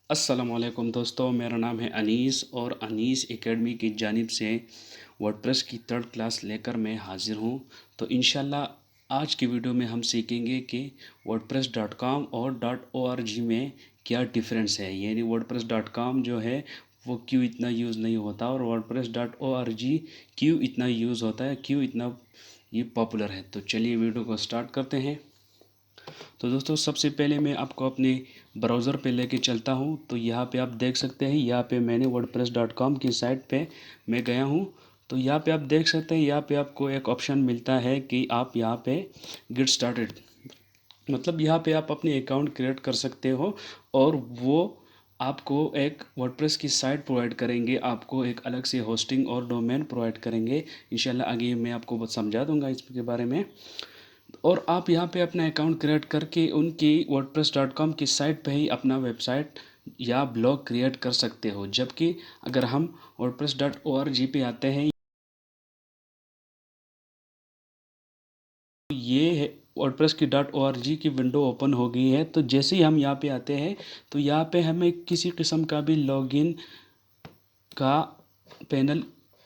अस्सलामुअलैकुम दोस्तों, मेरा नाम है अनीस और अनीस एकेडमी की जानिब से वर्डप्रेस की थर्ड क्लास लेकर मैं हाज़िर हूँ। तो इंशाल्लाह आज की वीडियो में हम सीखेंगे कि wordpress.com और .org में क्या डिफरेंस है। यानी wordpress.com जो है वो क्यों इतना यूज़ नहीं होता और wordpress.org क्यों इतना यूज़ होता है, क्यों इतना ये पॉपुलर है। तो चलिए वीडियो को स्टार्ट करते हैं। तो दोस्तों सबसे पहले मैं आपको अपने ब्राउज़र पे लेके चलता हूँ। तो यहाँ पे आप देख सकते हैं, यहाँ पे मैंने wordpress.com की साइट पे मैं गया हूँ। तो यहाँ पे आप देख सकते हैं, यहाँ पे आपको एक ऑप्शन मिलता है कि आप यहाँ पे गेट स्टार्टेड, मतलब यहाँ पे आप अपनी अकाउंट क्रिएट कर सकते हो और वो आपको एक वर्डप्रेस की साइट प्रोवाइड करेंगे, आपको एक अलग से होस्टिंग और डोमेन प्रोवाइड करेंगे। इंशाल्लाह आगे मैं आपको समझा दूंगा इसके बारे में। और आप यहाँ पे अपना अकाउंट क्रिएट करके उनकी wordpress.com की साइट पे ही अपना वेबसाइट या ब्लॉग क्रिएट कर सकते हो। जबकि अगर हम wordpress.org पे आते हैं, ये है वर्डप्रेस की .org की विंडो ओपन हो गई है। तो जैसे ही हम यहाँ पे आते हैं तो यहाँ पे हमें किसी किस्म का भी लॉगिन का पैनल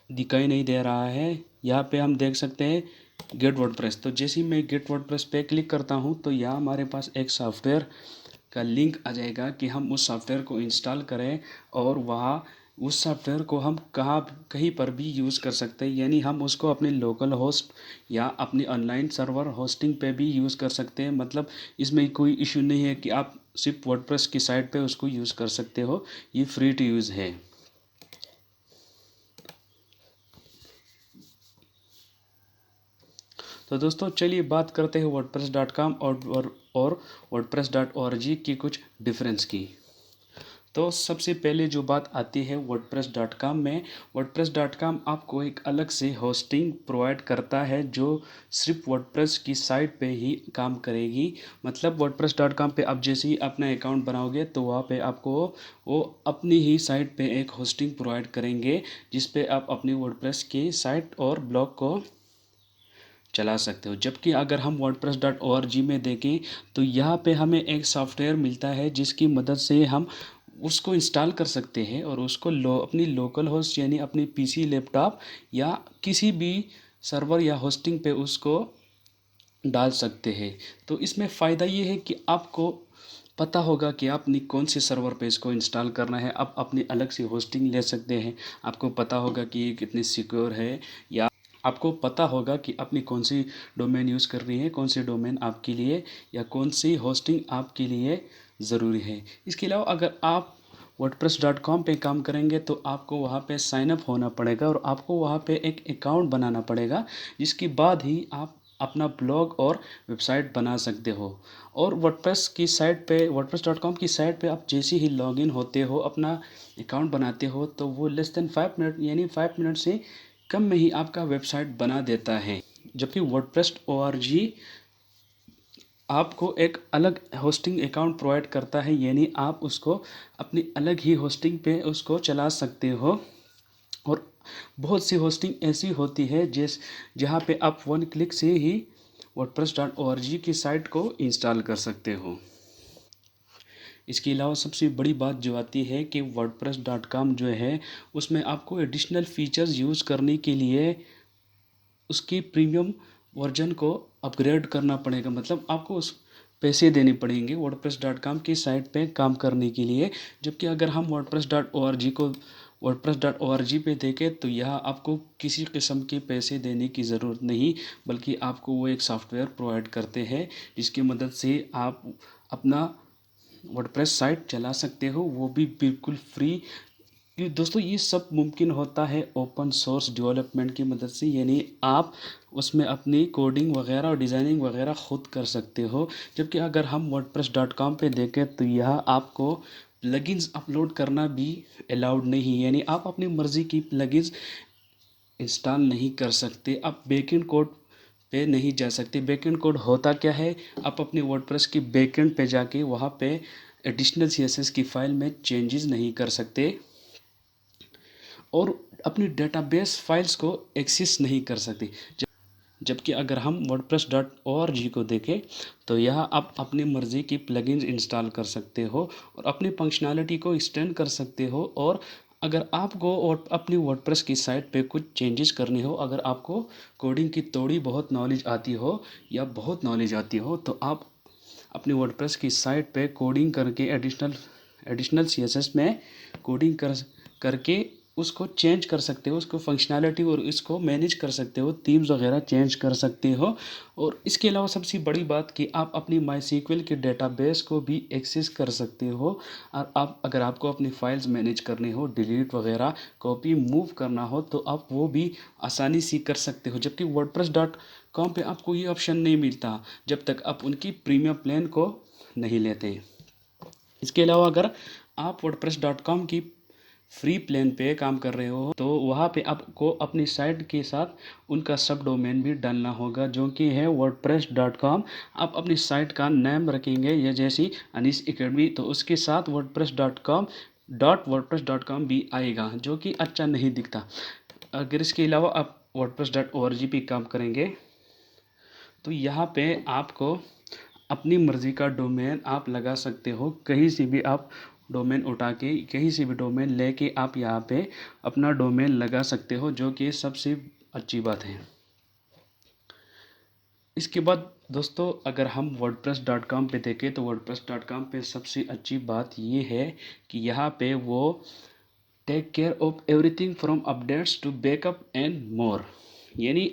दिखाई नहीं दे रहा है। यहाँ पे हम देख सकते हैं गेट वर्डप्रेस। तो जैसे ही मैं गेट वर्डप्रेस पे क्लिक करता हूँ तो यहाँ हमारे पास एक सॉफ्टवेयर का लिंक आ जाएगा कि हम उस सॉफ्टवेयर को इंस्टॉल करें और वहाँ उस सॉफ्टवेयर को हम कहीं पर भी यूज़ कर सकते हैं। यानी हम उसको अपने लोकल होस्ट या अपनी ऑनलाइन सर्वर होस्टिंग पे भी यूज़ कर सकते हैं। मतलब इसमें कोई इशू नहीं है कि आप सिर्फ वर्डप्रेस की साइट पे उसको यूज़ कर सकते हो। ये फ्री टू यूज़ है। तो दोस्तों चलिए बात करते हैं wordpress.com और wordpress.org की कुछ डिफरेंस की। तो सबसे पहले जो बात आती है wordpress.com में, wordpress.com आपको एक अलग से होस्टिंग प्रोवाइड करता है जो सिर्फ वर्डप्रेस की साइट पे ही काम करेगी। मतलब wordpress.com पे आप जैसे ही अपना अकाउंट बनाओगे तो वहाँ पे आपको वो अपनी ही साइट पे एक होस्टिंग प्रोवाइड करेंगे जिस पे आप अपनी वर्डप्रेस की साइट और ब्लॉग को चला सकते हो। जबकि अगर हम wordpress.org में देखें तो यहाँ पे हमें एक सॉफ्टवेयर मिलता है जिसकी मदद से हम उसको इंस्टॉल कर सकते हैं और उसको अपनी लोकल होस्ट यानी अपनी पीसी लैपटॉप या किसी भी सर्वर या होस्टिंग पे उसको डाल सकते हैं। तो इसमें फ़ायदा ये है कि आपको पता होगा कि आपने कौन से सर्वर पे इसको इंस्टॉल करना है। आप अपनी अलग से होस्टिंग ले सकते हैं। आपको पता होगा कि ये कितनी सिक्योर है, या आपको पता होगा कि अपनी कौन सी डोमेन यूज़ कर रही है, कौन सी डोमेन आपके लिए या कौन सी होस्टिंग आपके लिए ज़रूरी है। इसके अलावा अगर आप wordpress.com पे काम करेंगे तो आपको वहाँ पे साइन अप होना पड़ेगा और आपको वहाँ पे एक अकाउंट बनाना पड़ेगा, जिसके बाद ही आप अपना ब्लॉग और वेबसाइट बना सकते हो। और वर्डप्रेस की साइट पे wordpress.com की साइट पे आप जैसे ही लॉगिन होते हो, अपना अकाउंट बनाते हो, तो वो लेस देन 5 मिनट यानी 5 मिनट से कम में ही आपका वेबसाइट बना देता है। जबकि wordpress.org आपको एक अलग होस्टिंग अकाउंट प्रोवाइड करता है, यानी आप उसको अपनी अलग ही होस्टिंग पे उसको चला सकते हो। और बहुत सी होस्टिंग ऐसी होती है जहाँ पे आप वन क्लिक से ही wordpress.org की साइट को इंस्टॉल कर सकते हो। इसके अलावा सबसे बड़ी बात जो आती है कि wordpress.com जो है उसमें आपको एडिशनल फीचर्स यूज़ करने के लिए उसकी प्रीमियम वर्जन को अपग्रेड करना पड़ेगा। मतलब आपको उस पैसे देने पड़ेंगे wordpress.com की साइट पे काम करने के लिए। जबकि अगर हम wordpress.org पे देखें तो यहाँ आपको किसी किस्म के पैसे देने की ज़रूरत नहीं, बल्कि आपको वो एक सॉफ्टवेयर प्रोवाइड करते हैं जिसकी मदद से आप अपना वर्डप्रेस साइट चला सकते हो, वो भी बिल्कुल फ्री। ये दोस्तों ये सब मुमकिन होता है ओपन सोर्स डेवलपमेंट की मदद से। यानी आप उसमें अपनी कोडिंग वगैरह और डिज़ाइनिंग वगैरह खुद कर सकते हो। जबकि अगर हम wordpress.com पे देखें तो यह आपको प्लगइन्स अपलोड करना भी अलाउड नहीं, यानी आप अपनी मर्ज़ी की प्लगइन्स इंस्टॉल नहीं कर सकते। आप बैकएंड कोड पे नहीं जा सकते। बैकएंड कोड होता क्या है, आप अपने वर्डप्रेस की बैकएंड पे जाके वहाँ पे एडिशनल सीएसएस की फ़ाइल में चेंजेस नहीं कर सकते और अपनी डेटाबेस फाइल्स को एक्सेस नहीं कर सकते। जबकि अगर हम wordpress.org को देखें तो यहाँ आप अपनी मर्ज़ी की प्लगइन्स इंस्टॉल कर सकते हो और अपनी फंक्शनैलिटी को एक्सटेंड कर सकते हो। और अगर आपको और अपनी वर्डप्रेस की साइट पे कुछ चेंजेस करने हो, अगर आपको कोडिंग की थोड़ी बहुत नॉलेज आती हो या बहुत नॉलेज आती हो, तो आप अपनी वर्डप्रेस की साइट पे कोडिंग करके एडिशनल सीएसएस में कोडिंग करके उसको चेंज कर सकते हो, उसको फंक्शनैलिटी और इसको मैनेज कर सकते हो, थीम्स वगैरह चेंज कर सकते हो। और इसके अलावा सबसे बड़ी बात कि आप अपनी माईसीक्वल के डेटाबेस को भी एक्सेस कर सकते हो। और आप अगर आपको अपनी फाइल्स मैनेज करनी हो, डिलीट वगैरह कॉपी मूव करना हो, तो आप वो भी आसानी से कर सकते हो। जबकि wordpress.com पे आपको ये ऑप्शन नहीं मिलता जब तक आप उनकी प्रीमियम प्लान को नहीं लेते। इसके अलावा अगर आप wordpress.com की फ्री प्लान पे काम कर रहे हो तो वहाँ पे आपको अपनी साइट के साथ उनका सब डोमेन भी डालना होगा, जो कि है wordpress.com। आप अपनी साइट का नाम रखेंगे या जैसी अनीस एकेडमी, तो उसके साथ wordpress.com भी आएगा, जो कि अच्छा नहीं दिखता। अगर इसके अलावा आप wordpress.org पे काम करेंगे तो यहाँ पे आपको अपनी मर्ज़ी का डोमेन आप लगा सकते हो। कहीं से भी आप डोमेन उठा के, कहीं से भी डोमेन लेके आप यहाँ पे अपना डोमेन लगा सकते हो, जो कि सबसे अच्छी बात है। इसके बाद दोस्तों अगर हम wordpress.com पे देखें तो wordpress.com पे सबसे अच्छी बात ये है कि यहाँ पे वो take care of everything from updates to backup and more, यानी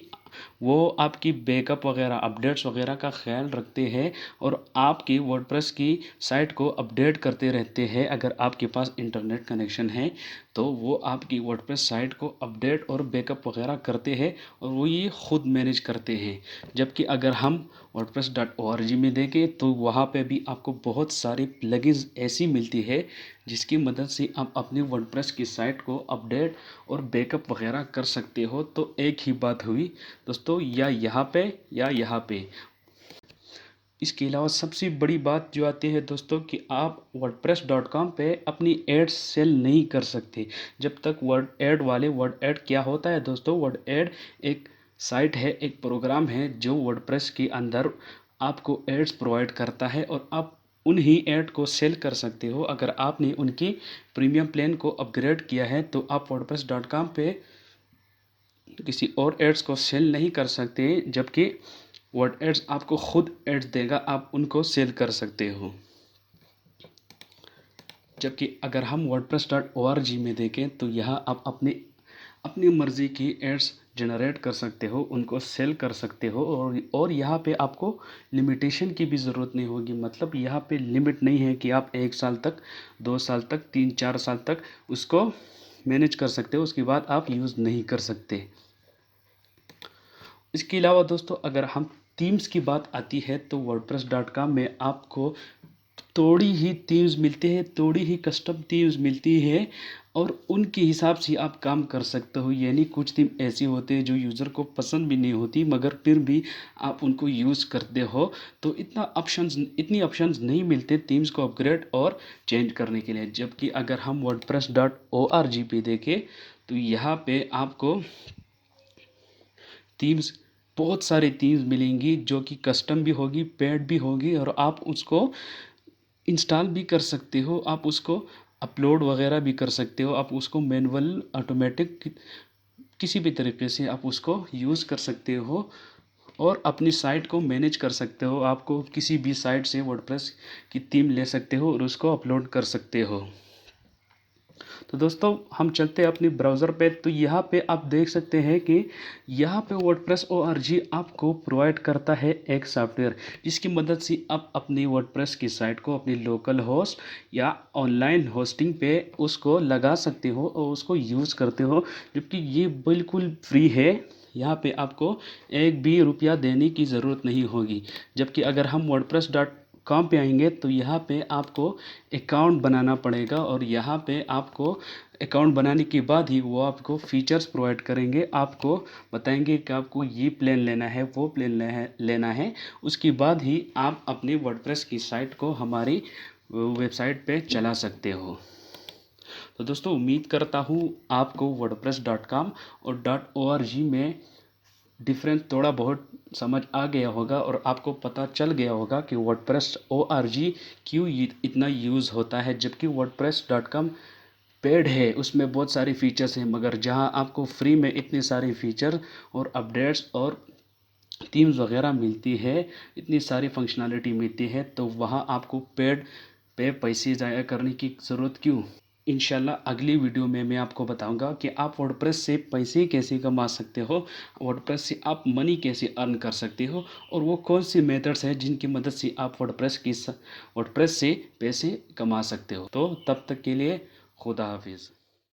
वो आपकी बैकअप वगैरह अपडेट्स वगैरह का ख्याल रखते हैं और आपकी वर्डप्रेस की साइट को अपडेट करते रहते हैं। अगर आपके पास इंटरनेट कनेक्शन है तो वो आपकी वर्डप्रेस साइट को अपडेट और बैकअप वगैरह करते हैं और वो ये खुद मैनेज करते हैं। जबकि अगर हम wordpress.org में देखें तो वहाँ पे भी आपको बहुत सारी प्लगइन्स ऐसी मिलती है जिसकी मदद से आप अपनी वर्डप्रेस की साइट को अपडेट और बैकअप वगैरह कर सकते हो। तो एक ही बात हुई दोस्तों, या यहाँ पे या यहाँ पे। इसके अलावा सबसे बड़ी बात जो आती है दोस्तों कि आप wordpress.com पे अपनी एड्स सेल नहीं कर सकते जब तक वर्ड एड वाले वर्ड एड क्या होता है दोस्तों, वर्ड एड एक साइट है, एक प्रोग्राम है जो वर्डप्रेस के अंदर आपको एड्स प्रोवाइड करता है और आप उन्हीं ऐड को सेल कर सकते हो। अगर आपने उनकी प्रीमियम प्लान को अपग्रेड किया है तो आप wordpress.com पे किसी और एड्स को सेल नहीं कर सकते, जबकि वर्ड एड्स आपको खुद एड्स देगा, आप उनको सेल कर सकते हो। जबकि अगर हम wordpress.org में देखें तो यहाँ आप अपनी मर्ज़ी की एड्स जनरेट कर सकते हो, उनको सेल कर सकते हो और यहाँ पे आपको लिमिटेशन की भी ज़रूरत नहीं होगी। मतलब यहाँ पे लिमिट नहीं है कि आप 1 साल तक, 2 साल तक, 3-4 साल तक उसको मैनेज कर सकते हो, उसके बाद आप यूज़ नहीं कर सकते। इसके अलावा दोस्तों अगर हम थीम्स की बात आती है तो wordpress.com में आपको थोड़ी ही थीम्स मिलती है, थोड़ी ही कस्टम थीम्स मिलती है और उनके हिसाब से आप काम कर सकते हो। यानी कुछ थीम ऐसी होते हैं जो यूज़र को पसंद भी नहीं होती मगर फिर भी आप उनको यूज़ करते हो, तो इतनी ऑप्शंस नहीं मिलते थीम्स को अपग्रेड और चेंज करने के लिए। जबकि अगर हम wordpress.org पे देखें तो यहाँ पे आपको थीम्स, बहुत सारी थीम्स मिलेंगी जो कि कस्टम भी होगी, पेड भी होगी और आप उसको इंस्टॉल भी कर सकते हो, आप उसको अपलोड वगैरह भी कर सकते हो, आप उसको मैनुअल ऑटोमेटिक किसी भी तरीके से आप उसको यूज़ कर सकते हो और अपनी साइट को मैनेज कर सकते हो। आपको किसी भी साइट से वर्डप्रेस की थीम ले सकते हो और उसको अपलोड कर सकते हो। तो दोस्तों हम चलते हैं अपनी ब्राउज़र पे, तो यहाँ पे आप देख सकते हैं कि यहाँ पे वर्डप्रेस ORG आपको प्रोवाइड करता है एक सॉफ्टवेयर जिसकी मदद से आप अपनी वर्डप्रेस की साइट को अपनी लोकल होस्ट या ऑनलाइन होस्टिंग पे उसको लगा सकते हो और उसको यूज़ करते हो, जबकि ये बिल्कुल फ्री है। यहाँ पे आपको एक भी रुपया देने की ज़रूरत नहीं होगी। जबकि अगर हम wordpress.com पे आएंगे तो यहाँ पे आपको अकाउंट बनाना पड़ेगा और यहाँ पे आपको अकाउंट बनाने के बाद ही वो आपको फीचर्स प्रोवाइड करेंगे, आपको बताएंगे कि आपको ये प्लान लेना है, वो प्लान लेना है। उसके बाद ही आप अपनी वर्डप्रेस की साइट को हमारी वेबसाइट पे चला सकते हो। तो दोस्तों उम्मीद करता हूँ आपको wordpress.com और .org में डिफरेंस थोड़ा बहुत समझ आ गया होगा और आपको पता चल गया होगा कि वर्डप्रेस ORG क्यों इतना यूज़ होता है, जबकि wordpress.com पेड है, उसमें बहुत सारे फीचर्स हैं, मगर जहां आपको फ्री में इतने सारे फीचर और अपडेट्स और थीम्स वगैरह मिलती है, इतनी सारी फंक्शनैलिटी मिलती है, तो वहाँ आपको पेड पे पैसे ज़ाया करने की ज़रूरत क्यों। इंशाल्लाह अगली वीडियो में मैं आपको बताऊंगा कि आप वर्डप्रेस से पैसे कैसे कमा सकते हो, वर्डप्रेस से आप मनी कैसे अर्न कर सकते हो, और वो कौन सी मेथड्स हैं जिनकी मदद से आप वर्डप्रेस से पैसे कमा सकते हो। तो तब तक के लिए खुदा हाफिज़।